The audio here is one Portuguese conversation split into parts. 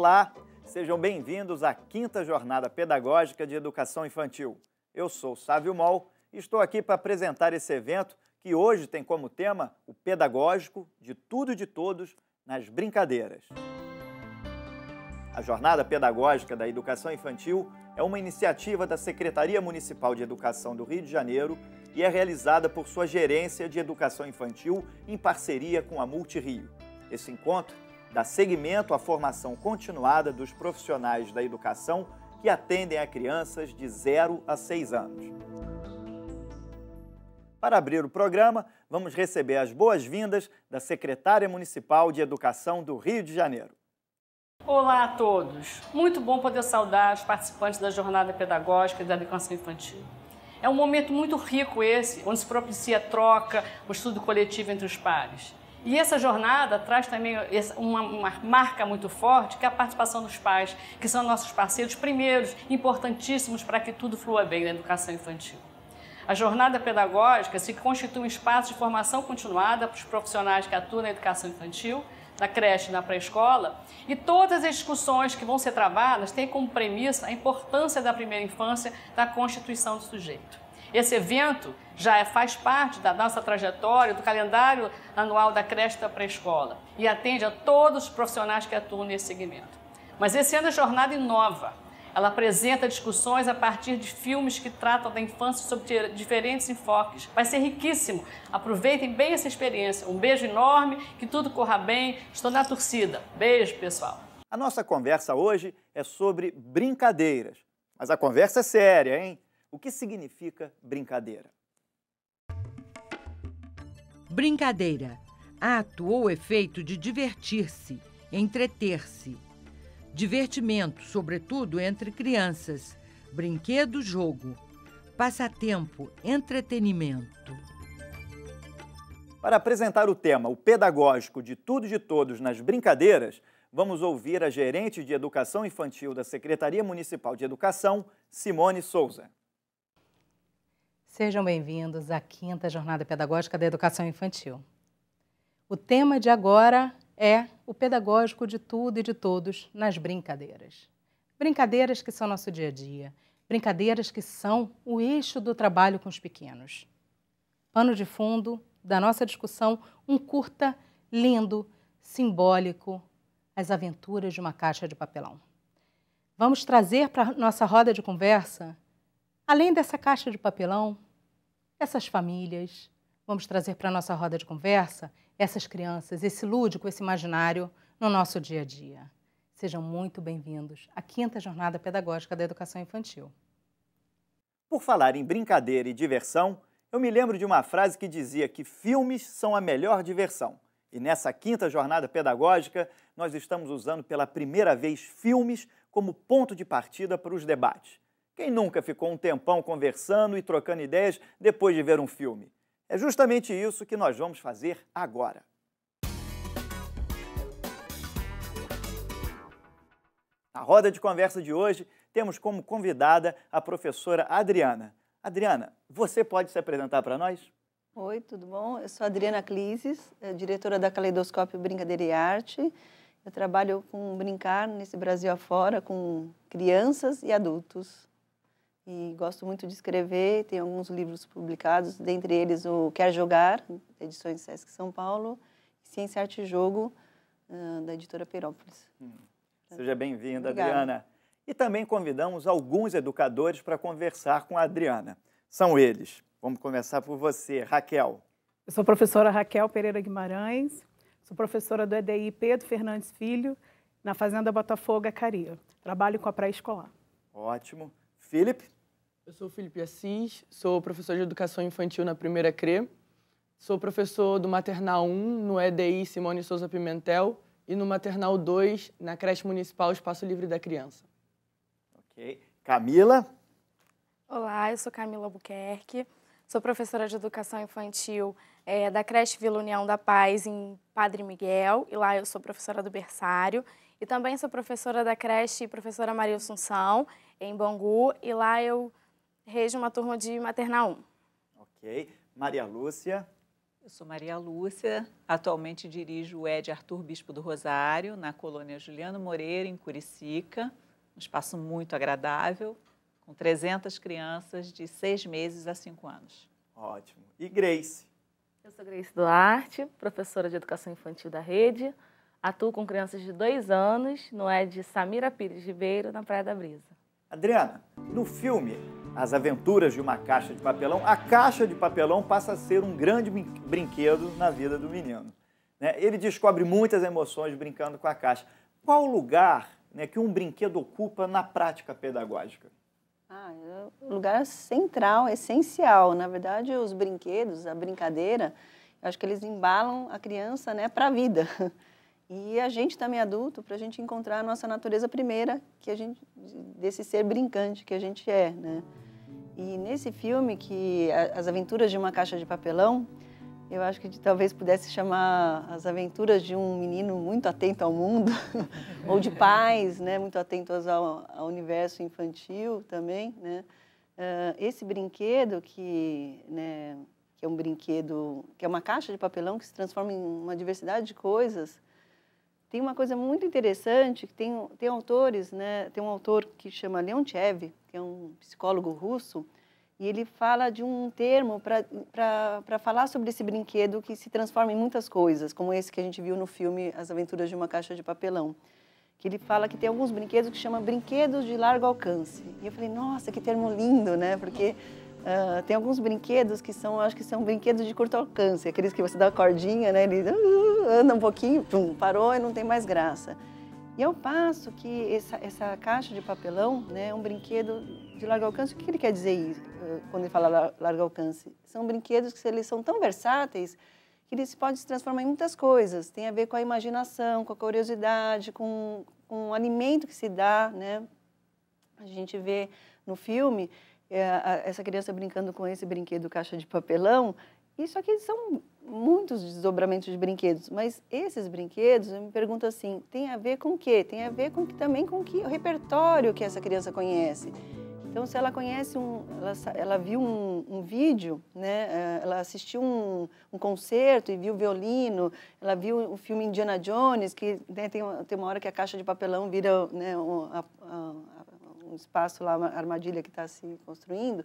Olá, sejam bem-vindos à 5ª Jornada Pedagógica de Educação Infantil. Eu sou Sávio Moll e estou aqui para apresentar esse evento que hoje tem como tema o pedagógico de tudo e de todos nas brincadeiras. A Jornada Pedagógica da Educação Infantil é uma iniciativa da Secretaria Municipal de Educação do Rio de Janeiro e é realizada por sua Gerência de Educação Infantil em parceria com a Multirio. Esse encontro dá seguimento à formação continuada dos profissionais da educação que atendem a crianças de 0 a 6 anos. Para abrir o programa, vamos receber as boas-vindas da Secretária Municipal de Educação do Rio de Janeiro. Olá a todos! Muito bom poder saudar os participantes da Jornada Pedagógica da Educação Infantil. É um momento muito rico esse, onde se propicia a troca, o estudo coletivo entre os pares. E essa jornada traz também uma marca muito forte, que é a participação dos pais, que são nossos parceiros primeiros, importantíssimos para que tudo flua bem na educação infantil. A jornada pedagógica se constitui um espaço de formação continuada para os profissionais que atuam na educação infantil, na creche e na pré-escola, e todas as discussões que vão ser travadas têm como premissa a importância da primeira infância da constituição do sujeito. Esse evento já faz parte da nossa trajetória, do calendário anual da creche e da pré-escola e atende a todos os profissionais que atuam nesse segmento. Mas esse ano a jornada inova. Ela apresenta discussões a partir de filmes que tratam da infância sob diferentes enfoques. Vai ser riquíssimo. Aproveitem bem essa experiência. Um beijo enorme, que tudo corra bem. Estou na torcida. Beijo, pessoal. A nossa conversa hoje é sobre brincadeiras. Mas a conversa é séria, hein? O que significa brincadeira? Brincadeira. Ato ou efeito de divertir-se, entreter-se. Divertimento, sobretudo entre crianças. Brinquedo, jogo. Passatempo, entretenimento. Para apresentar o tema, o pedagógico de tudo e de todos nas brincadeiras, vamos ouvir a gerente de Educação Infantil da Secretaria Municipal de Educação, Simone Souza. Sejam bem-vindos à 5ª Jornada Pedagógica da Educação Infantil. O tema de agora é o pedagógico de tudo e de todos nas brincadeiras. Brincadeiras que são nosso dia a dia, brincadeiras que são o eixo do trabalho com os pequenos. Pano de fundo da nossa discussão, um curta lindo, simbólico, As Aventuras de uma Caixa de Papelão. Vamos trazer para a nossa roda de conversa, além dessa caixa de papelão, essas famílias, vamos trazer para a nossa roda de conversa essas crianças, esse lúdico, esse imaginário no nosso dia a dia. Sejam muito bem-vindos à 5ª Jornada Pedagógica da Educação Infantil. Por falar em brincadeira e diversão, eu me lembro de uma frase que dizia que filmes são a melhor diversão. E nessa 5ª Jornada Pedagógica, nós estamos usando pela primeira vez filmes como ponto de partida para os debates. Quem nunca ficou um tempão conversando e trocando ideias depois de ver um filme? É justamente isso que nós vamos fazer agora. Na roda de conversa de hoje, temos como convidada a professora Adriana. Adriana, você pode se apresentar para nós? Oi, tudo bom? Eu sou Adriana Clises, diretora da Caleidoscópio Brincadeira e Arte. Eu trabalho com brincar nesse Brasil afora com crianças e adultos. E gosto muito de escrever, tenho alguns livros publicados, dentre eles o Quer Jogar, edições Sesc São Paulo, e Ciência, Arte e Jogo, da editora Perópolis. Seja bem-vinda, Adriana. E também convidamos alguns educadores para conversar com a Adriana. São eles. Vamos começar por você, Raquel. Eu sou a professora Raquel Pereira Guimarães, sou professora do EDI Pedro Fernandes Filho, na Fazenda Botafogo, Acaria. Trabalho com a pré-escolar. Ótimo. Felipe? Eu sou o Felipe Assis, sou professor de Educação Infantil na Primeira CRE, sou professor do Maternal 1 no EDI Simone Souza Pimentel e no Maternal 2 na Creche Municipal Espaço Livre da Criança. Ok. Camila? Olá, eu sou Camila Albuquerque, sou professora de Educação Infantil da Creche Vila União da Paz em Padre Miguel, e lá eu sou professora do berçário, e também sou professora da creche Professora Maria Assunção, em Bangu, e lá eu rejo uma turma de Maternal 1. Ok. Maria Lúcia? Eu sou Maria Lúcia, atualmente dirijo o ED Arthur Bispo do Rosário, na colônia Juliano Moreira, em Curicica, um espaço muito agradável, com 300 crianças de 6 meses a 5 anos. Ótimo. E Grace? Eu sou Grace Duarte, professora de Educação Infantil da Rede, atuo com crianças de 2 anos no ED Samira Pires Ribeiro, na Praia da Brisa. Adriana, no filme As Aventuras de uma Caixa de Papelão, a caixa de papelão passa a ser um grande brinquedo na vida do menino, né? Ele descobre muitas emoções brincando com a caixa. Qual o lugar, né, que um brinquedo ocupa na prática pedagógica? É um lugar central, essencial. Na verdade, os brinquedos, a brincadeira, eu acho que eles embalam a criança, né, para a vida. E a gente também adulto, para a gente encontrar a nossa natureza primeira, que a gente, desse ser brincante que a gente é, né? E nesse filme, que As Aventuras de uma Caixa de Papelão, eu acho que talvez pudesse chamar As Aventuras de um menino muito atento ao mundo, ou de pais, né, muito atentos ao universo infantil também, né? Esse brinquedo né, que é um brinquedo, que é uma caixa de papelão que se transforma em uma diversidade de coisas, tem uma coisa muito interessante, que tem autores, né, tem um autor que chama Leontiev, que é um psicólogo russo, e ele fala de um termo para falar sobre esse brinquedo que se transforma em muitas coisas, como esse que a gente viu no filme As Aventuras de uma Caixa de Papelão. Que ele fala que tem alguns brinquedos que chama brinquedos de largo alcance. E eu falei, nossa, que termo lindo, né? Porque tem alguns brinquedos que acho que são brinquedos de curto alcance, aqueles que você dá a cordinha, né? Ele anda um pouquinho, pum, parou e não tem mais graça. E ao passo que essa caixa de papelão, né, é um brinquedo de largo alcance. O que ele quer dizer quando ele fala largo alcance? São brinquedos que eles são tão versáteis que eles podem se transformar em muitas coisas. Tem a ver com a imaginação, com a curiosidade, com o alimento que se dá, né? A gente vê no filme essa criança brincando com esse brinquedo caixa de papelão. Isso aqui são muitos desdobramentos de brinquedos, mas esses brinquedos, eu me pergunto assim, tem a ver com o quê? Tem a ver também com o repertório que essa criança conhece. Então, se ela conhece ela viu um vídeo, né? Ela assistiu um concerto e viu o violino, ela viu o filme Indiana Jones, que, né, tem uma hora que a caixa de papelão vira, né, um espaço lá, uma armadilha que está se construindo.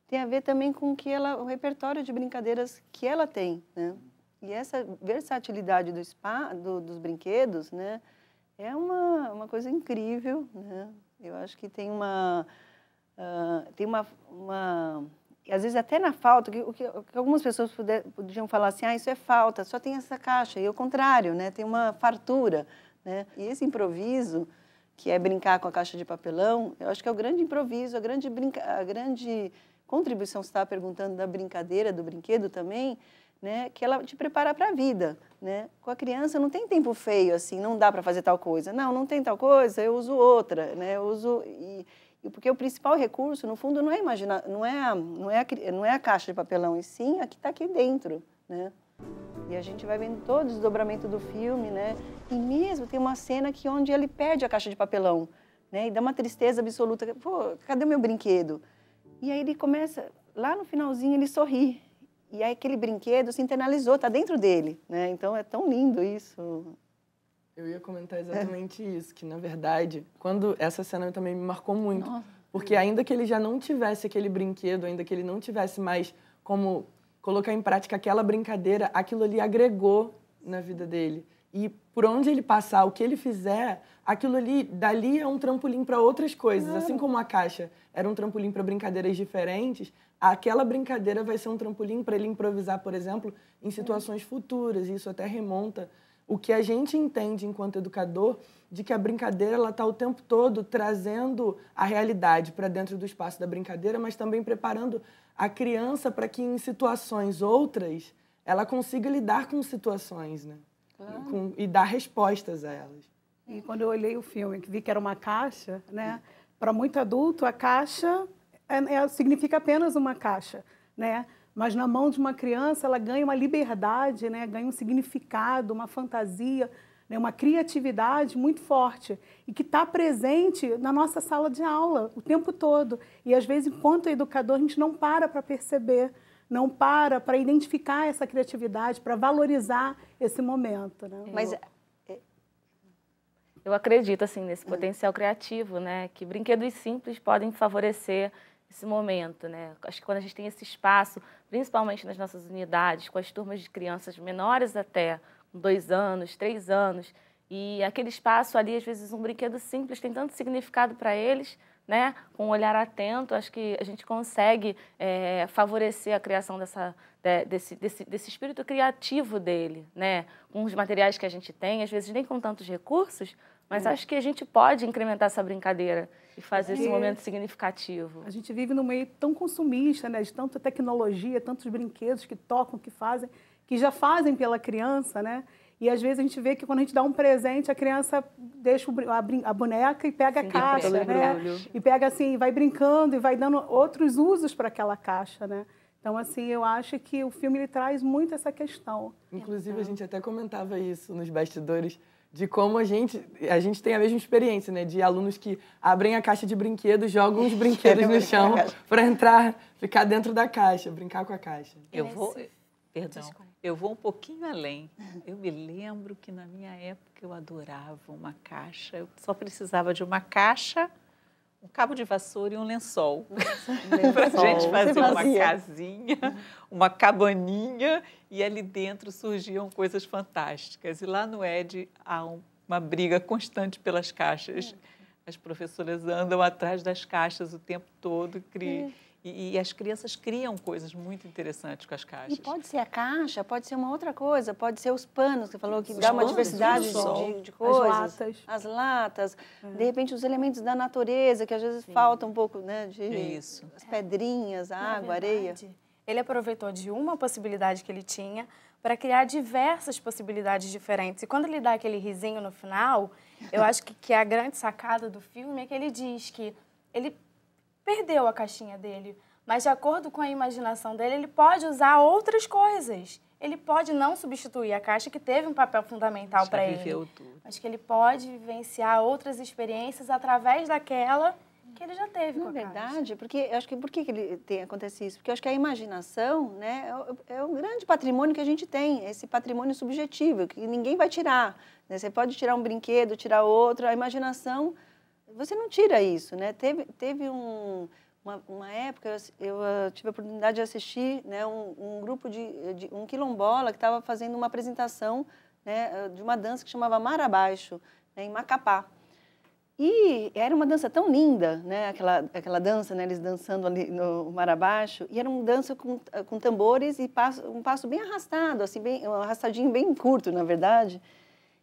Tem a ver também com o repertório de brincadeiras que ela tem, né? E essa versatilidade dos brinquedos, né, é uma coisa incrível, né? Eu acho que tem às vezes até na falta, que algumas pessoas podiam falar assim, isso é falta, só tem essa caixa, e ao contrário, né, tem uma fartura, né? E esse improviso, que é brincar com a caixa de papelão, eu acho que é o grande improviso, a grande contribuição, você estava perguntando da brincadeira, do brinquedo também, né, que ela te prepara para a vida, né? Com a criança não tem tempo feio, assim, não dá para fazer tal coisa. Não tem tal coisa, eu uso outra, né? Eu uso porque o principal recurso, no fundo, não é imaginar, não é a caixa de papelão, e sim a que está aqui dentro, né? E a gente vai vendo todo o desdobramento do filme, né? E mesmo tem uma cena onde ele perde a caixa de papelão, né? E dá uma tristeza absoluta. Pô, cadê o meu brinquedo? E aí ele começa, lá no finalzinho, ele sorri. E aí aquele brinquedo se internalizou, está dentro dele, né? Então é tão lindo isso. Eu ia comentar exatamente isso, que na verdade, quando essa cena também me marcou muito. Nossa. Porque ainda que ele já não tivesse aquele brinquedo, ainda que ele não tivesse mais como colocar em prática aquela brincadeira, aquilo ali agregou na vida dele. E por onde ele passar, o que ele fizer, aquilo ali, dali é um trampolim para outras coisas. Assim como a caixa era um trampolim para brincadeiras diferentes, aquela brincadeira vai ser um trampolim para ele improvisar, por exemplo, em situações futuras. E isso até remonta o que a gente entende enquanto educador, de que a brincadeira ela está o tempo todo trazendo a realidade para dentro do espaço da brincadeira, mas também preparando a criança para que em situações outras ela consiga lidar com situações, né? Claro. E dar respostas a elas. E quando eu olhei o filme, que vi que era uma caixa, né? Para muito adulto, a caixa significa apenas uma caixa, né? Mas na mão de uma criança, ela ganha uma liberdade, né? Ganha um significado, uma fantasia, né? Uma criatividade muito forte e que está presente na nossa sala de aula o tempo todo. E, às vezes, enquanto educador, a gente não para perceber, não para identificar essa criatividade, para valorizar esse momento, né? Mas eu acredito assim nesse potencial criativo, né? Que brinquedos simples podem favorecer esse momento, né? Acho que quando a gente tem esse espaço, principalmente nas nossas unidades, com as turmas de crianças menores até, com 2 anos, 3 anos, e aquele espaço ali, às vezes um brinquedo simples tem tanto significado para eles, né? Com um olhar atento, acho que a gente consegue favorecer a criação desse espírito criativo dele, né? Com os materiais que a gente tem, às vezes nem com tantos recursos, mas acho que a gente pode incrementar essa brincadeira e fazer esse momento significativo. A gente vive num meio tão consumista, né? De tanta tecnologia, tantos brinquedos que tocam, que fazem, que já fazem pela criança, né? E às vezes a gente vê que quando a gente dá um presente, a criança deixa a boneca e pega a caixa, né? E pega assim, vai brincando e vai dando outros usos para aquela caixa, né? Então, assim, eu acho que o filme ele traz muito essa questão. Inclusive, a gente até comentava isso nos bastidores, de como a gente tem a mesma experiência, né? De alunos que abrem a caixa de brinquedos, jogam os brinquedos no chão para entrar, ficar dentro da caixa, brincar com a caixa. Eu vou um pouquinho além. Eu me lembro que na minha época eu adorava uma caixa. Eu só precisava de uma caixa, um cabo de vassoura e um lençol. Para a gente fazer uma casinha, uma cabaninha, e ali dentro surgiam coisas fantásticas. E lá no ED há uma briga constante pelas caixas. As professoras andam atrás das caixas o tempo todo e as crianças criam coisas muito interessantes com as caixas. E pode ser a caixa, pode ser uma outra coisa, pode ser os panos, que você falou, que dá uma diversidade de coisas. As latas. De repente, os elementos da natureza, que às vezes falta um pouco, né? As pedrinhas, a água, a areia. Ele aproveitou de uma possibilidade que ele tinha para criar diversas possibilidades diferentes. E quando ele dá aquele risinho no final, eu acho que a grande sacada do filme é que ele diz que ele perdeu a caixinha dele, mas de acordo com a imaginação dele, ele pode usar outras coisas. Ele pode não substituir a caixa, que teve um papel fundamental para ele. Mas que ele pode vivenciar outras experiências através daquela que ele já teve com a caixa. Verdade, porque eu acho que por que acontece isso? Porque eu acho que a imaginação, né, é um grande patrimônio que a gente tem, esse patrimônio subjetivo, que ninguém vai tirar, né? Você pode tirar um brinquedo, tirar outro, a imaginação, você não tira isso, né? Teve uma época, eu tive a oportunidade de assistir, né, um grupo de um quilombola que estava fazendo uma apresentação, né, de uma dança que chamava Mar Abaixo, né, em Macapá. E era uma dança tão linda, né, aquela dança, né, eles dançando ali no Mar Abaixo, e era uma dança com tambores e um passo bem arrastado, assim, um arrastadinho bem curto, na verdade.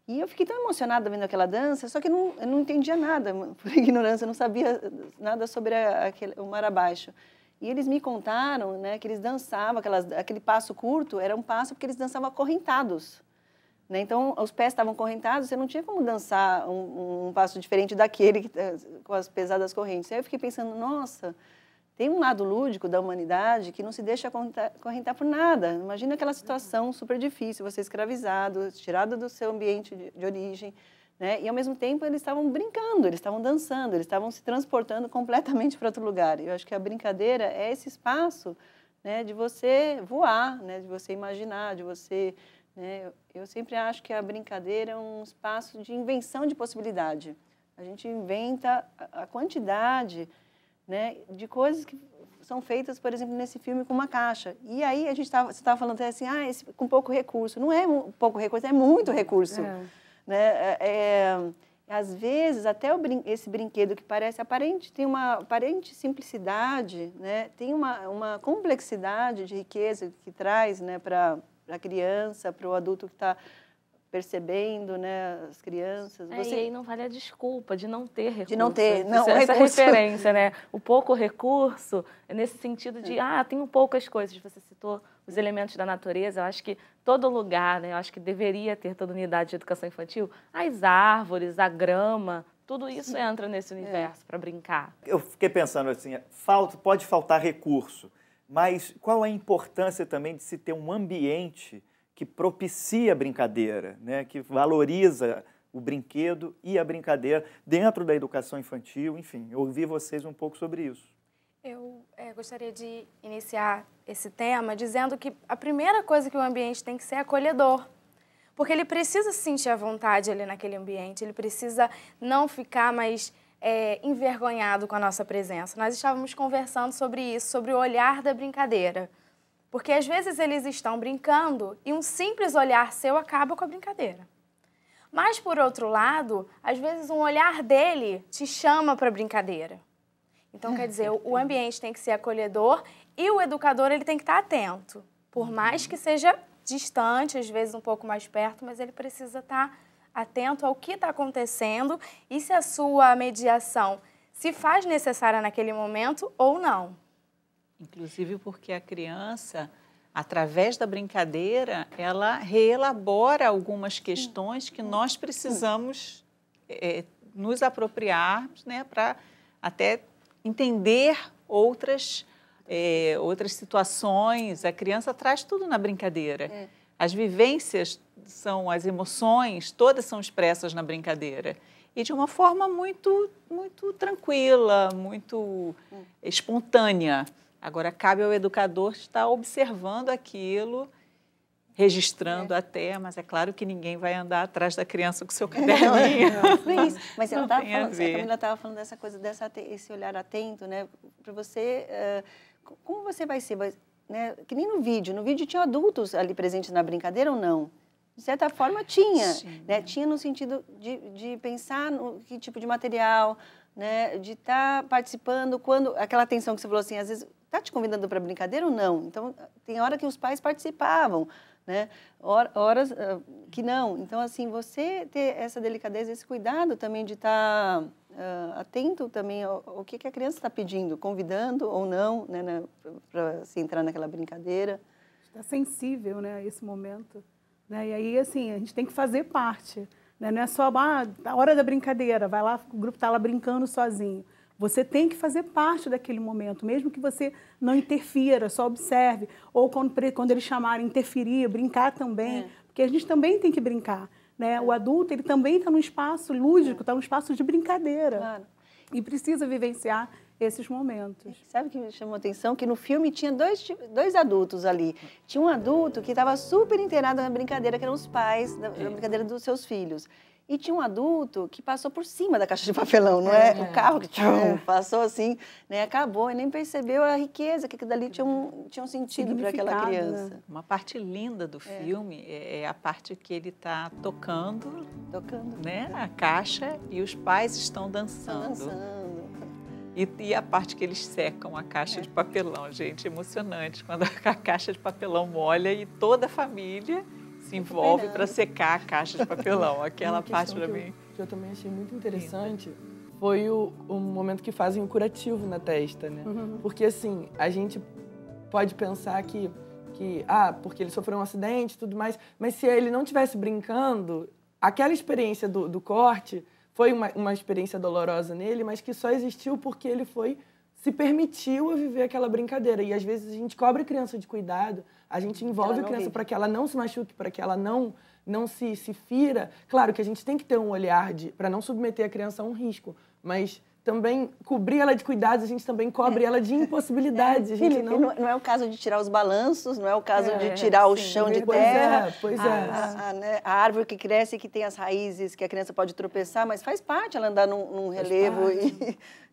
E eu fiquei tão emocionada vendo aquela dança, só que eu não entendia nada, por ignorância, eu não sabia nada sobre o Mar Abaixo. E eles me contaram, né, que eles dançavam, aquele passo curto era um passo porque eles dançavam acorrentados. Né? Então, os pés estavam correntados, você não tinha como dançar um passo diferente daquele com as pesadas correntes. Aí eu fiquei pensando, nossa, tem um lado lúdico da humanidade que não se deixa correntar por nada. Imagina aquela situação super difícil, você escravizado, tirado do seu ambiente de origem, né? E, ao mesmo tempo, eles estavam brincando, eles estavam dançando, eles estavam se transportando completamente para outro lugar. E eu acho que a brincadeira é esse espaço, né, de você voar, né, de você imaginar, de você... Né? Eu sempre acho que a brincadeira é um espaço de invenção de possibilidade. A gente inventa a quantidade, né, de coisas que são feitas, por exemplo, nesse filme com uma caixa. E aí você estava falando até assim, com pouco recurso. Não é pouco recurso, é muito recurso. Né? Às vezes, até esse brinquedo que parece aparente, tem uma aparente simplicidade, né? Tem uma complexidade de riqueza que traz, né, para a criança, para o adulto que está percebendo, né, as crianças. E aí não vale a desculpa de não ter recurso. De não ter, essa referência, né? O pouco recurso, nesse sentido de, tenho poucas coisas. Você citou os elementos da natureza, eu acho que todo lugar, né? Eu acho que deveria ter toda unidade de educação infantil. As árvores, a grama, tudo isso entra nesse universo para brincar. Eu fiquei pensando assim, pode faltar recurso, mas qual a importância também de se ter um ambiente que propicia a brincadeira, né? Que valoriza o brinquedo e a brincadeira dentro da educação infantil, enfim, eu ouvi vocês um pouco sobre isso. Eu Gostaria de iniciar esse tema dizendo que a primeira coisa que o ambiente tem que ser é acolhedor. Porque ele precisa se sentir à vontade ali naquele ambiente, ele precisa não ficar mais envergonhado com a nossa presença. Nós estávamos conversando sobre isso, sobre o olhar da brincadeira. Porque às vezes eles estão brincando e um simples olhar seu acaba com a brincadeira. Mas, por outro lado, às vezes um olhar dele te chama para a brincadeira. Então, quer dizer, o ambiente tem que ser acolhedor e o educador ele tem que estar atento. Por mais que seja distante, às vezes um pouco mais perto, mas ele precisa estar atento ao que está acontecendo e se a sua mediação se faz necessária naquele momento ou não. Inclusive porque a criança, através da brincadeira, ela reelabora algumas questões que nós precisamos nos apropriarmos, né, para até entender outras situações. A criança traz tudo na brincadeira. As vivências são as emoções, todas são expressas na brincadeira. E de uma forma muito, muito tranquila, muito espontânea. Agora, cabe ao educador estar observando aquilo, registrando até, mas é claro que ninguém vai andar atrás da criança com o seu caderninho. Mas ela estava falando, a Camila estava falando dessa coisa, esse olhar atento, né? Para você, como você vai ser, né? Que nem no vídeo tinha adultos ali presentes na brincadeira ou não? De certa forma tinha, né? Tinha no sentido de pensar no que tipo de material, né? De estar participando, quando aquela atenção que você falou assim, às vezes está te convidando para brincadeira ou não? Então, tem hora que os pais participavam, né? Horas que não. Então, assim, você ter essa delicadeza, esse cuidado também de estar atento também ao que a criança está pedindo, convidando ou não, né, para se entrar naquela brincadeira. Está sensível, né, a esse momento. Né? E aí, assim, a gente tem que fazer parte. Né? Não é só a hora da brincadeira, vai lá, o grupo está lá brincando sozinho. Você tem que fazer parte daquele momento, mesmo que você não interfira, só observe. Ou quando eles chamarem, interferir, brincar também, porque a gente também tem que brincar. Né? O adulto ele também está num espaço lúdico, está num espaço de brincadeira. Claro. E precisa vivenciar esses momentos. Sabe o que me chamou a atenção? Que no filme tinha dois adultos ali. Tinha um adulto que estava super inteirado na brincadeira, que eram os pais, da brincadeira dos seus filhos. E tinha um adulto que passou por cima da caixa de papelão, não é? O carro que passou assim, né? Acabou e nem percebeu a riqueza, que aquilo dali tinha um sentido para aquela criança. Né? Uma parte linda do filme é a parte que ele está tocando, né? A caixa e os pais estão dançando. E a parte que eles secam a caixa de papelão, gente, emocionante. Quando a caixa de papelão molha e toda a família se envolve para secar a caixa de papelão. Aquela parte para mim. Que eu também achei muito interessante foi o momento que fazem o curativo na testa, né? Porque assim, a gente pode pensar que porque ele sofreu um acidente e tudo mais, mas se ele não estivesse brincando, aquela experiência do corte foi uma experiência dolorosa nele, mas que só existiu porque ele se permitiu a viver aquela brincadeira. E às vezes a gente cobra a criança de cuidado, a gente envolve a criança para que ela não se machuque, para que ela não se fira. Claro que a gente tem que ter um olhar para não submeter a criança a um risco, mas também cobrir ela de cuidados, a gente também cobre ela de impossibilidades. A gente não é o caso de tirar os balanços, não é o caso de tirar o chão de terra. Pois é. A árvore que cresce, que tem as raízes, que a criança pode tropeçar, mas faz parte ela andar num relevo.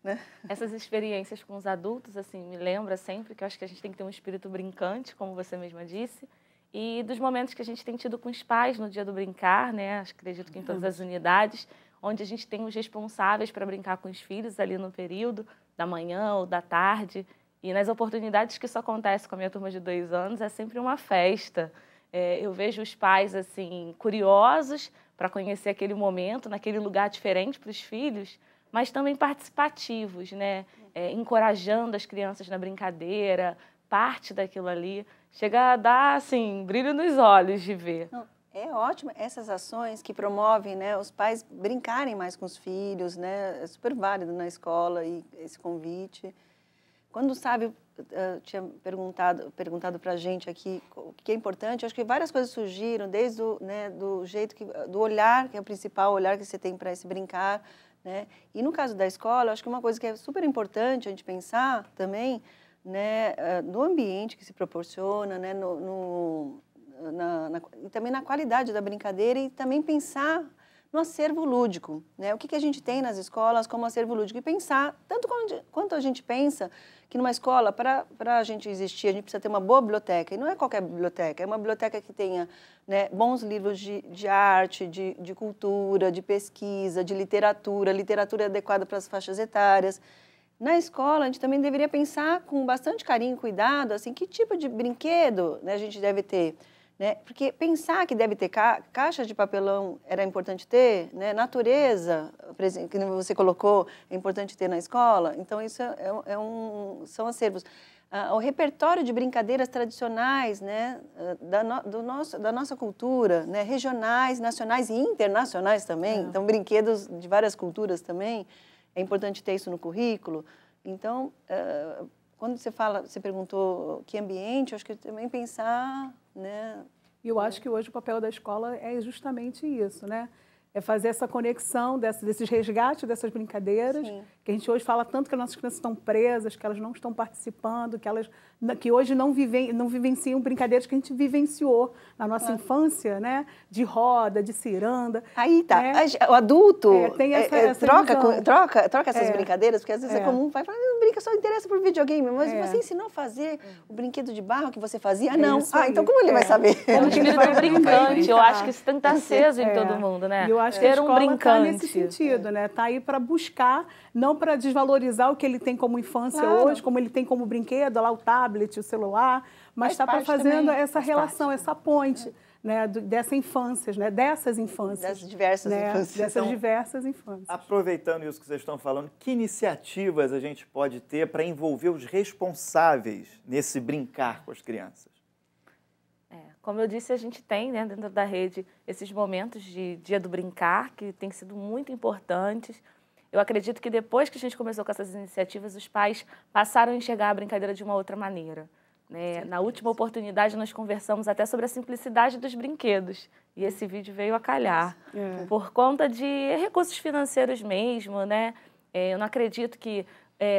Né? Essas experiências com os adultos, assim, me lembra sempre que eu acho que a gente tem que ter um espírito brincante, como você mesma disse, e dos momentos que a gente tem tido com os pais no dia do brincar, né? Acredito que em todas as unidades, onde a gente tem os responsáveis para brincar com os filhos ali no período da manhã ou da tarde. E nas oportunidades que isso acontece com a minha turma de 2 anos, é sempre uma festa. Eu vejo os pais assim curiosos para conhecer aquele momento, naquele lugar diferente para os filhos, mas também participativos, né? Encorajando as crianças na brincadeira, parte daquilo ali. Chega a dar assim, brilho nos olhos de ver. É ótimo essas ações que promovem, né, os pais brincarem mais com os filhos, né, é super válido na escola e esse convite. Quando o Sávio tinha perguntado para a gente aqui o que é importante, eu acho que várias coisas surgiram, desde do jeito do olhar, que é o principal olhar que você tem para esse brincar, né? E no caso da escola, eu acho que uma coisa que é super importante a gente pensar também, né, no ambiente que se proporciona, né, e também na qualidade da brincadeira e também pensar no acervo lúdico, né? O que a gente tem nas escolas como acervo lúdico e pensar, tanto quanto a gente pensa que numa escola, para a gente existir, a gente precisa ter uma boa biblioteca, e não é qualquer biblioteca, é uma biblioteca que tenha, né, bons livros de arte, de cultura, de pesquisa, de literatura adequada para as faixas etárias. Na escola, a gente também deveria pensar com bastante carinho e cuidado, assim, que tipo de brinquedo, né, a gente deve ter. Né? Porque pensar que deve ter caixa de papelão era importante ter, né? Natureza, que você colocou, é importante ter na escola. Então, isso são acervos. O repertório de brincadeiras tradicionais, né? da nossa cultura, né? Regionais, nacionais e internacionais também. Então, brinquedos de várias culturas também. É importante ter isso no currículo. Então, quando você perguntou que ambiente, eu acho que também pensar, né? E eu acho que hoje o papel da escola é justamente isso, né? É fazer essa conexão desses resgates dessas brincadeiras, sim, que a gente hoje fala tanto que as nossas crianças estão presas, que elas não estão participando, que hoje não vivenciam brincadeiras que a gente vivenciou na nossa infância, né? De roda, de ciranda. Aí tá, né? O adulto tem essa troca essas brincadeiras, porque às vezes é comum, vai falar, não brinca, só interessa por videogame, mas você ensinou a fazer o brinquedo de barro que você fazia? Não. Então como ele vai saber? É um espírito brincante, eu acho que isso tem que estar aceso em todo mundo, né? Acho que a escola está nesse sentido, né? Está aí para buscar, não para desvalorizar o que ele tem como infância hoje, como ele tem como brinquedo, lá o tablet, o celular, mas está para fazendo essa relação, essa ponte, né? Dessas infâncias. Das diversas infâncias. Dessas diversas infâncias. Aproveitando isso que vocês estão falando, que iniciativas a gente pode ter para envolver os responsáveis nesse brincar com as crianças? Como eu disse, a gente tem, né, dentro da rede esses momentos de Dia do Brincar, que têm sido muito importantes. Eu acredito que depois que a gente começou com essas iniciativas, os pais passaram a enxergar a brincadeira de uma outra maneira, né? Na última oportunidade, nós conversamos até sobre a simplicidade dos brinquedos. E esse vídeo veio a calhar. Por conta de recursos financeiros mesmo, né? Eu não acredito que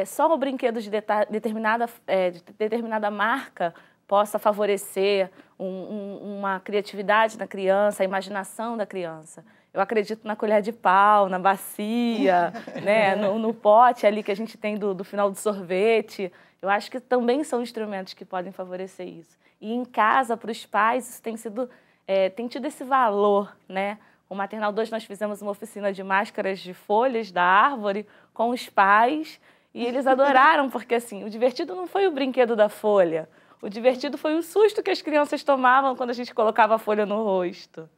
só o brinquedo de determinada marca possa favorecer uma criatividade na criança, a imaginação da criança. Eu acredito na colher de pau, na bacia, né, no pote ali que a gente tem do final do sorvete. Eu acho que também são instrumentos que podem favorecer isso. E em casa, para os pais, isso tem tido esse valor, né? O Maternal 2 nós fizemos uma oficina de máscaras de folhas da árvore com os pais e eles adoraram, porque assim, o divertido não foi o brinquedo da folha. O divertido foi o susto que as crianças tomavam quando a gente colocava a folha no rosto.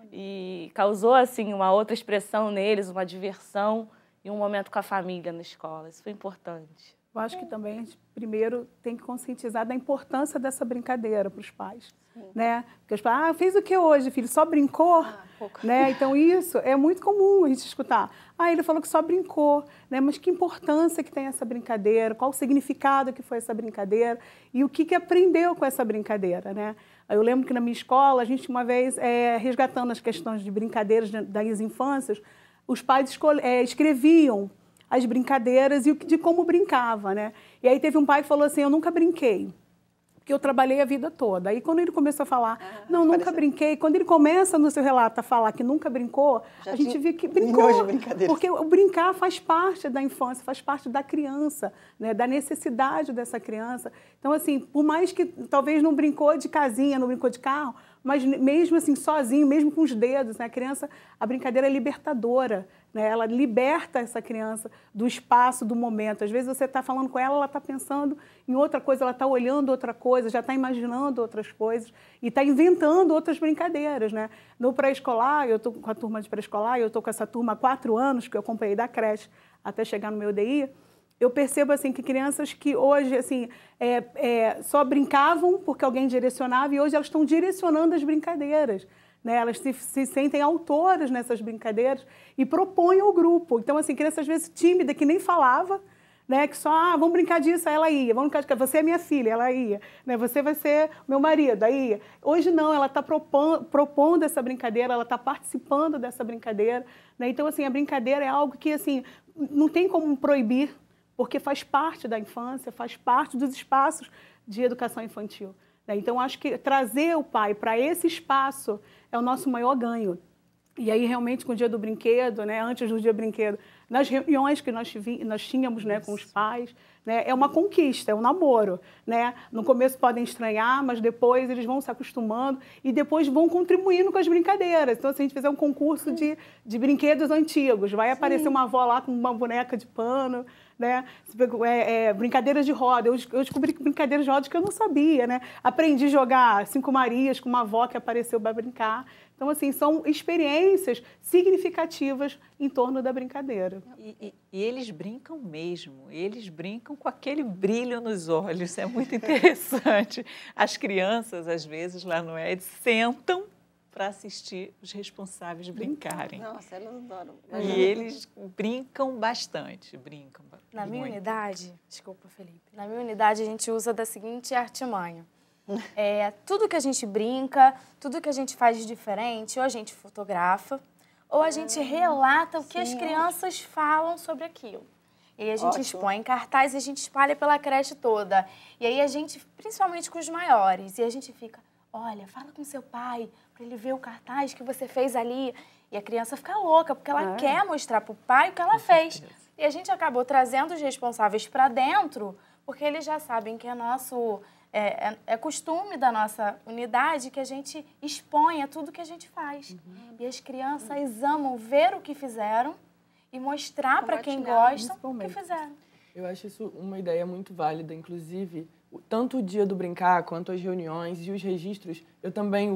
E causou, assim, uma outra expressão neles, uma diversão e um momento com a família na escola. Isso foi importante. Eu acho que também a gente, primeiro, tem que conscientizar da importância dessa brincadeira para os pais. Né? Porque os pais, fez o que hoje, filho? Só brincou? Né? Então, isso é muito comum a gente escutar. Ele falou que só brincou, né? Mas que importância que tem essa brincadeira? Qual o significado que foi essa brincadeira? E o que aprendeu com essa brincadeira, né? Eu lembro que na minha escola, a gente uma vez, resgatando as questões de brincadeiras das infâncias, os pais escreviam as brincadeiras e de como brincava, né? E aí teve um pai que falou assim, eu nunca brinquei, porque eu trabalhei a vida toda. Aí quando ele começou a falar, não, nunca brinquei, quando ele começa no seu relato a falar que nunca brincou, a gente vê que brincou, porque o brincar faz parte da infância, faz parte da criança, né? Da necessidade dessa criança. Então, assim, por mais que talvez não brincou de casinha, não brincou de carro, mas mesmo assim, sozinho, mesmo com os dedos, né? A brincadeira é libertadora, né? Ela liberta essa criança do espaço, do momento. Às vezes você está falando com ela, ela está pensando em outra coisa, ela está olhando outra coisa, já está imaginando outras coisas e está inventando outras brincadeiras, né? No pré-escolar, eu estou com a turma de pré-escolar, eu estou com essa turma há 4 anos, que eu acompanhei da creche até chegar no meu DI, eu percebo assim, que crianças que hoje assim, só brincavam porque alguém direcionava e hoje elas estão direcionando as brincadeiras. Né? Elas se sentem autoras nessas brincadeiras e propõem ao grupo. Então, assim, criança às vezes tímida, que nem falava, né? Que só, vamos brincar disso, aí ela ia. Vamos brincar de você é minha filha, ela ia. Né? Você vai ser meu marido, aí ia. Hoje não, ela está propondo essa brincadeira, ela está participando dessa brincadeira. Né? Então, assim, a brincadeira é algo que, assim, não tem como proibir, porque faz parte da infância, faz parte dos espaços de educação infantil. Então, acho que trazer o pai para esse espaço é o nosso maior ganho. E aí, realmente, com o Dia do Brinquedo, né, antes do Dia do Brinquedo, nas reuniões que nós tínhamos, né, com os pais, né, é uma conquista, é um namoro. Né? No começo podem estranhar, mas depois eles vão se acostumando e depois vão contribuindo com as brincadeiras. Então, se a gente fizer um concurso de brinquedos antigos, vai aparecer uma avó lá com uma boneca de pano, né? Brincadeiras de roda. Eu descobri brincadeiras de roda que eu não sabia, né? Aprendi a jogar Cinco Marias com uma avó que apareceu para brincar. Então, assim, são experiências significativas em torno da brincadeira. E eles brincam mesmo, eles brincam com aquele brilho nos olhos, é muito interessante. As crianças, às vezes, lá no ED, sentam para assistir os responsáveis brincarem. Nossa, elas adoram. E eles brincam bastante, brincam. Na minha unidade, desculpa, Felipe, na minha unidade a gente usa da seguinte artimanha. Tudo que a gente brinca, tudo que a gente faz de diferente, ou a gente fotografa, ou a gente relata o que as crianças falam sobre aquilo. E aí a gente expõe em cartaz e a gente espalha pela creche toda. E aí a gente, principalmente com os maiores, e a gente fica, olha, fala com seu pai, para ele ver o cartaz que você fez ali. E a criança fica louca, porque ela quer mostrar para o pai o que ela fez. E a gente acabou trazendo os responsáveis para dentro, porque eles já sabem que é costume da nossa unidade que a gente exponha tudo que a gente faz. E as crianças amam ver o que fizeram e mostrar para quem gosta o que fizeram. Eu acho isso uma ideia muito válida, inclusive, tanto o Dia do Brincar quanto as reuniões e os registros, eu também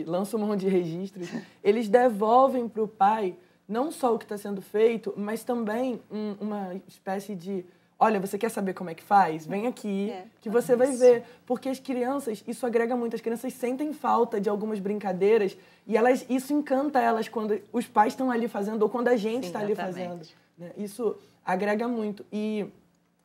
lanço mão de registros, eles devolvem para o pai não só o que está sendo feito, mas também uma espécie de, olha, você quer saber como é que faz? Vem aqui, que você vai ver. Porque as crianças, isso agrega muito, as crianças sentem falta de algumas brincadeiras e isso encanta elas quando os pais estão ali fazendo ou quando a gente está ali fazendo. Né? Isso agrega muito. E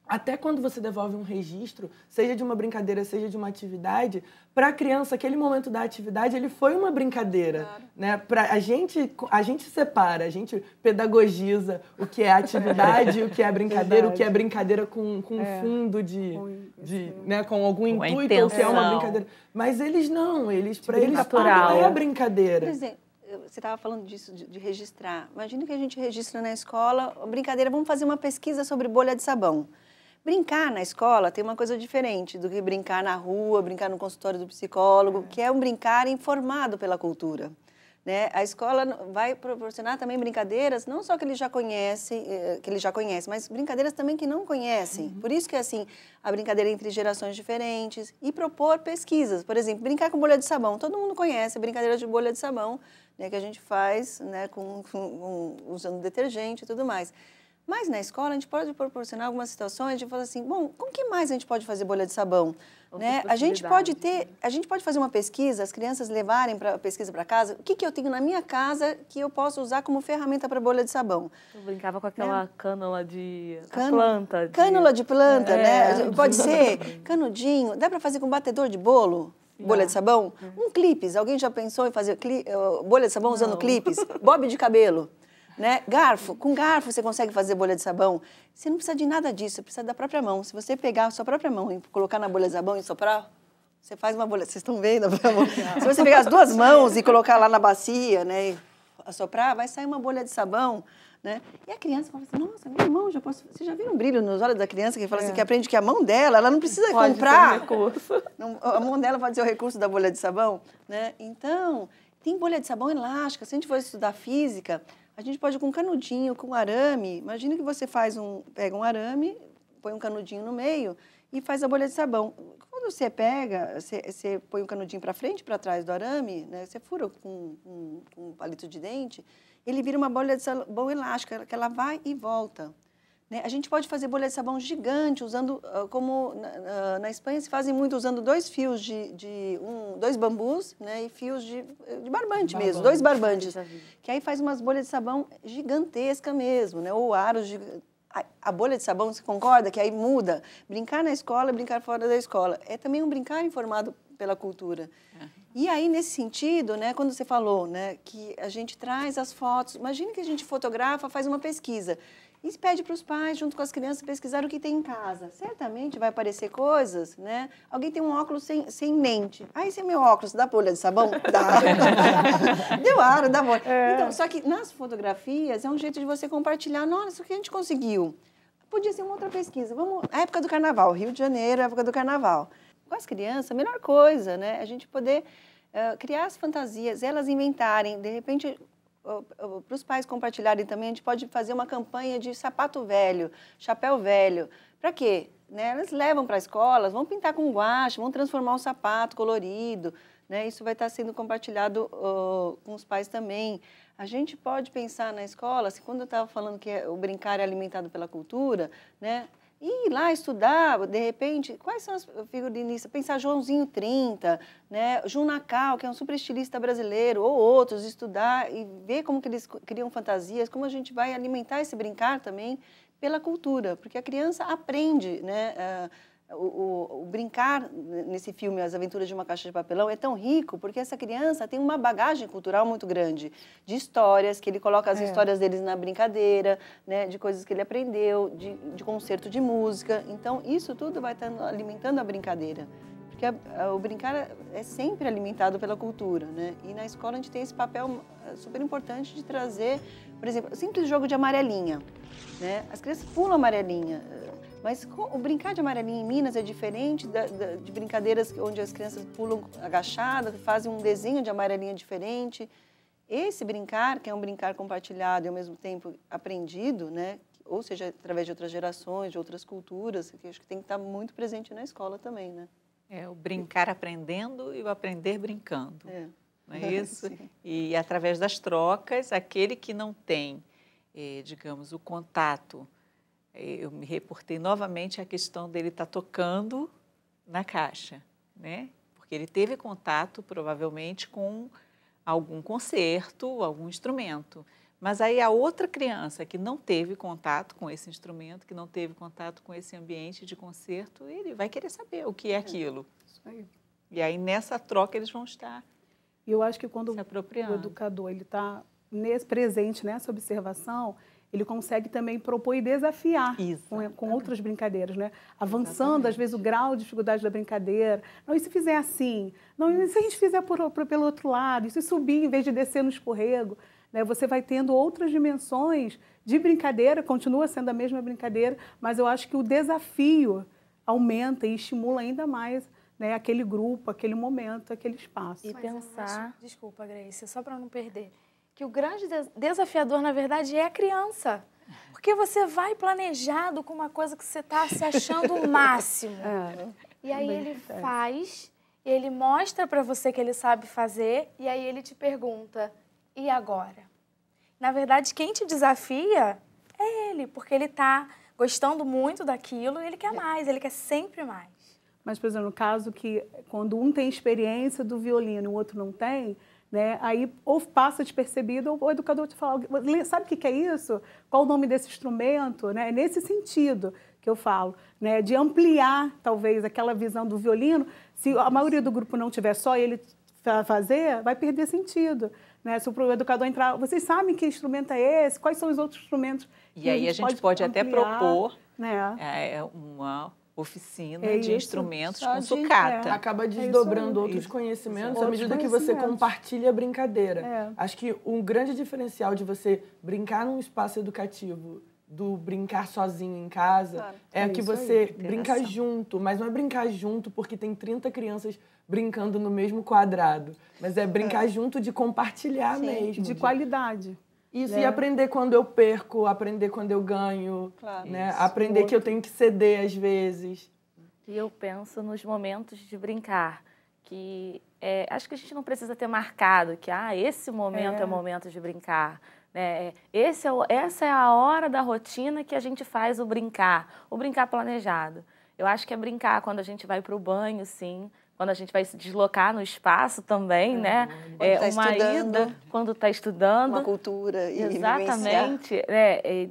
até quando você devolve um registro, seja de uma brincadeira, seja de uma atividade, para a criança, aquele momento da atividade, ele foi uma brincadeira. Claro. Né? A gente separa, a gente pedagogiza o que é atividade, o que é brincadeira, o que é brincadeira com fundo né, com algum intuito, ou que é uma brincadeira. Mas eles não, para eles não é a brincadeira. Por exemplo, você estava falando disso, de registrar. Imagina que a gente registra na escola, brincadeira, vamos fazer uma pesquisa sobre bolha de sabão. Brincar na escola tem uma coisa diferente do que brincar na rua, brincar no consultório do psicólogo, que é um brincar informado pela cultura. Né? A escola vai proporcionar também brincadeiras, não só que ele já conhece, mas brincadeiras também que não conhecem. Por isso que assim, a brincadeira entre gerações diferentes e propor pesquisas. Por exemplo, brincar com bolha de sabão. Todo mundo conhece a brincadeira de bolha de sabão, né, que a gente faz, né, usando detergente e tudo mais. Mas na escola a gente pode proporcionar algumas situações de falar assim, bom, com que mais a gente pode fazer bolha de sabão? Né? A gente pode fazer uma pesquisa, as crianças levarem a pesquisa para casa, o que eu tenho na minha casa que eu posso usar como ferramenta para bolha de sabão. Eu brincava com aquela cânula de planta. Cânula de planta, né? Pode ser canudinho, dá para fazer com batedor de bolo? Bolha de sabão? Um clipes, alguém já pensou em fazer bolha de sabão usando clipes? Bob de cabelo. Né? Garfo, com garfo você consegue fazer bolha de sabão. Você não precisa de nada disso, você precisa da própria mão. Se você pegar a sua própria mão e colocar na bolha de sabão e soprar, você faz uma bolha. Vocês estão vendo? Se você pegar as duas mãos e colocar lá na bacia, né, e assoprar, vai sair uma bolha de sabão. Né? E a criança fala assim, nossa, minha mão, já posso... Você já viu um brilho nos olhos da criança que fala assim, que aprende que a mão dela, ela não precisa comprar. A mão dela pode ser o recurso da bolha de sabão. Né? Então, tem bolha de sabão elástica. Se a gente for estudar física, a gente pode com canudinho, com arame. Imagina que você pega um arame, põe um canudinho no meio e faz a bolha de sabão. Quando você pega, você põe um canudinho para frente e para trás do arame, né? Você fura com um palito de dente, ele vira uma bolha de sabão elástica, que ela vai e volta. Né? A gente pode fazer bolha de sabão gigante, usando, como na Espanha se fazem muito, usando dois fios dois bambus, né, e fios de barbante mesmo, dois barbantes. Que aí faz umas bolhas de sabão gigantescas mesmo, né, ou aros de... A bolha de sabão, você concorda que aí muda? Brincar na escola, brincar fora da escola. É também um brincar informado pela cultura. E aí, nesse sentido, né, quando você falou, né, que a gente traz as fotos, imagine que a gente fotografa, faz uma pesquisa. E pede para os pais, junto com as crianças, pesquisar o que tem em casa. Certamente vai aparecer coisas, né? Alguém tem um óculos sem lente. Ah, esse é meu óculos, dá bolha de sabão? Dá. Deu aro, dá bolha. Então, só que nas fotografias é um jeito de você compartilhar. Nossa, isso que a gente conseguiu. Podia ser uma outra pesquisa. Vamos, a época do carnaval, Rio de Janeiro, a época do carnaval. Com as crianças, a melhor coisa, né? A gente poder criar as fantasias, elas inventarem, de repente, para os pais compartilharem também, a gente pode fazer uma campanha de sapato velho, chapéu velho. Para quê? Né? Elas levam para a escola, vão pintar com guache, vão transformar um sapato colorido, né? Isso vai estar sendo compartilhado com os pais também. A gente pode pensar na escola, assim, quando eu estava falando que o brincar é alimentado pela cultura, né? Ir lá estudar, de repente, quais são as figurinistas? Pensar Joãozinho 30, né? Jun Nakal, que é um super estilista brasileiro, ou outros, estudar e ver como que eles criam fantasias, como a gente vai alimentar esse brincar também pela cultura, porque a criança aprende, né? O brincar nesse filme As Aventuras de uma Caixa de Papelão é tão rico porque essa criança tem uma bagagem cultural muito grande de histórias, que ele coloca as histórias deles na brincadeira, né, de coisas que ele aprendeu, de concerto de música. Então, isso tudo vai estar alimentando a brincadeira. Porque o brincar é sempre alimentado pela cultura, né? E na escola a gente tem esse papel super importante de trazer, por exemplo, o simples jogo de amarelinha, né? As crianças pulam amarelinha. Mas o brincar de amarelinha em Minas é diferente de brincadeiras onde as crianças pulam agachadas, fazem um desenho de amarelinha diferente. Esse brincar, que é um brincar compartilhado e ao mesmo tempo aprendido, né? Ou seja, através de outras gerações, de outras culturas, que acho que tem que estar muito presente na escola também, né? É o brincar aprendendo e o aprender brincando. Não é isso? E através das trocas, aquele que não tem, digamos, o contato. Eu me reportei novamente à questão dele estar tocando na caixa, né? Porque ele teve contato, provavelmente, com algum concerto, algum instrumento. Mas aí a outra criança que não teve contato com esse instrumento, que não teve contato com esse ambiente de concerto, ele vai querer saber o que é aquilo. Isso aí. E aí, nessa troca, eles vão estar E eu acho que quando se apropriando. o educador está presente nessa observação, ele consegue também propor e desafiar com outras brincadeiras, né? Avançando, às vezes, o grau de dificuldade da brincadeira. Não, e se fizer assim? Não, e se a gente fizer pelo outro lado? E se subir em vez de descer no escorrego? Né? Você vai tendo outras dimensões de brincadeira, continua sendo a mesma brincadeira, mas eu acho que o desafio aumenta e estimula ainda mais, né, aquele grupo, aquele momento, aquele espaço. E pensar... Desculpa, Grace, só para não perder. Que o grande desafiador, na verdade, é a criança. Porque você vai planejado com uma coisa que você está se achando o máximo. E aí ele faz, ele mostra para você que ele sabe fazer, e aí ele te pergunta, e agora? Na verdade, quem te desafia é ele, porque ele está gostando muito daquilo e ele quer mais, ele quer sempre mais. Mas, por exemplo, no caso que quando um tem experiência do violino e o outro não tem, né, aí ou passa despercebido ou o educador te fala, sabe o que é isso? Qual o nome desse instrumento? Né? É nesse sentido que eu falo, né, de ampliar, talvez, aquela visão do violino. Se a maioria do grupo não tiver só ele fazer, vai perder sentido. Né? Se o educador entrar, vocês sabem que instrumento é esse? Quais são os outros instrumentos? E aí a gente pode até propor, né, uma oficina de instrumentos com sucata. Acaba desdobrando outros conhecimentos à medida que você compartilha a brincadeira. Acho que um grande diferencial de você brincar num espaço educativo do brincar sozinho em casa é que você brinca junto, mas não é brincar junto porque tem 30 crianças brincando no mesmo quadrado, mas é brincar junto de compartilhar mesmo. De qualidade. Isso, né? E aprender quando eu perco, aprender quando eu ganho, né? Aprender que eu tenho que ceder às vezes. E eu penso nos momentos de brincar, que acho que a gente não precisa ter marcado que esse momento é o momento de brincar. Né? Essa é a hora da rotina que a gente faz o brincar planejado. Eu acho que é brincar quando a gente vai para o banho, sim. Quando a gente vai se deslocar no espaço também, né? Uma ida, quando está estudando. Uma cultura. Exatamente.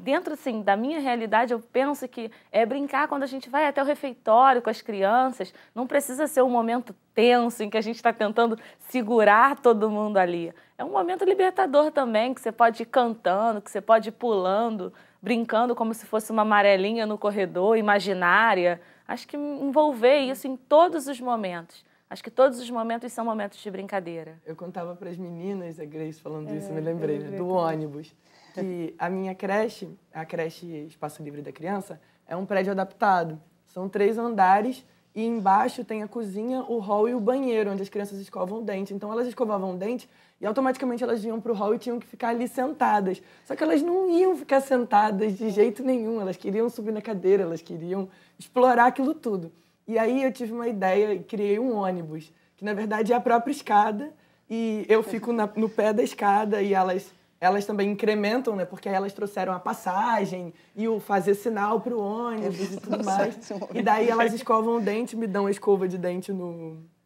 Dentro, assim, da minha realidade, eu penso que é brincar quando a gente vai até o refeitório com as crianças. Não precisa ser um momento tenso em que a gente está tentando segurar todo mundo ali. é um momento libertador também, que você pode ir cantando, que você pode ir pulando, brincando como se fosse uma amarelinha no corredor, imaginária. Acho que envolver isso em todos os momentos. Acho que todos os momentos são momentos de brincadeira. Eu contava para as meninas, a Grace falando isso, me lembrei, né, do ônibus. Que a minha creche, a creche Espaço Livre da Criança, é um prédio adaptado. São 3 andares e embaixo tem a cozinha, o hall e o banheiro, onde as crianças escovam o dente. Então elas escovavam o dente e automaticamente elas iam para o hall e tinham que ficar ali sentadas. Só que elas não iam ficar sentadas de jeito nenhum, elas queriam subir na cadeira, elas queriam explorar aquilo tudo. E aí eu tive uma ideia e criei um ônibus, que na verdade é a própria escada, e eu fico no pé da escada e elas também incrementam, né? Porque aí elas trouxeram a passagem e o fazer sinal para o ônibus e tudo mais. E daí elas escovam o dente, me dão a escova de dente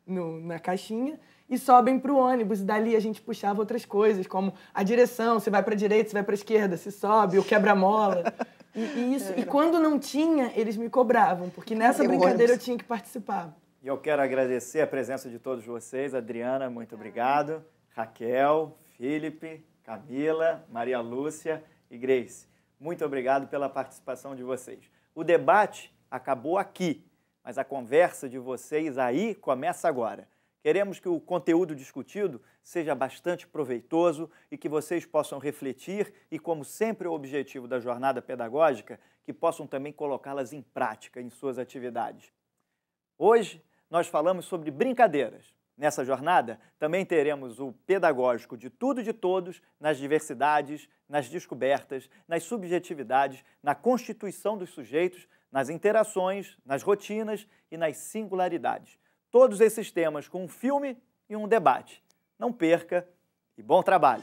na caixinha e sobem para o ônibus. E dali a gente puxava outras coisas, como a direção, se vai para a direita, se vai para a esquerda, se sobe, o quebra-mola. E quando não tinha, eles me cobravam, porque nessa brincadeira eu tinha que participar. E eu quero agradecer a presença de todos vocês. Adriana, muito obrigado. Raquel, Felipe, Camila, Maria Lúcia e Grace, muito obrigado pela participação de vocês. O debate acabou aqui, mas a conversa de vocês aí começa agora. Queremos que o conteúdo discutido seja bastante proveitoso e que vocês possam refletir e, como sempre, o objetivo da jornada pedagógica, que possam também colocá-las em prática em suas atividades. Hoje, nós falamos sobre brincadeiras. Nessa jornada, também teremos o pedagógico de tudo e de todos nas diversidades, nas descobertas, nas subjetividades, na constituição dos sujeitos, nas interações, nas rotinas e nas singularidades. Todos esses temas com um filme e um debate. Não perca e bom trabalho!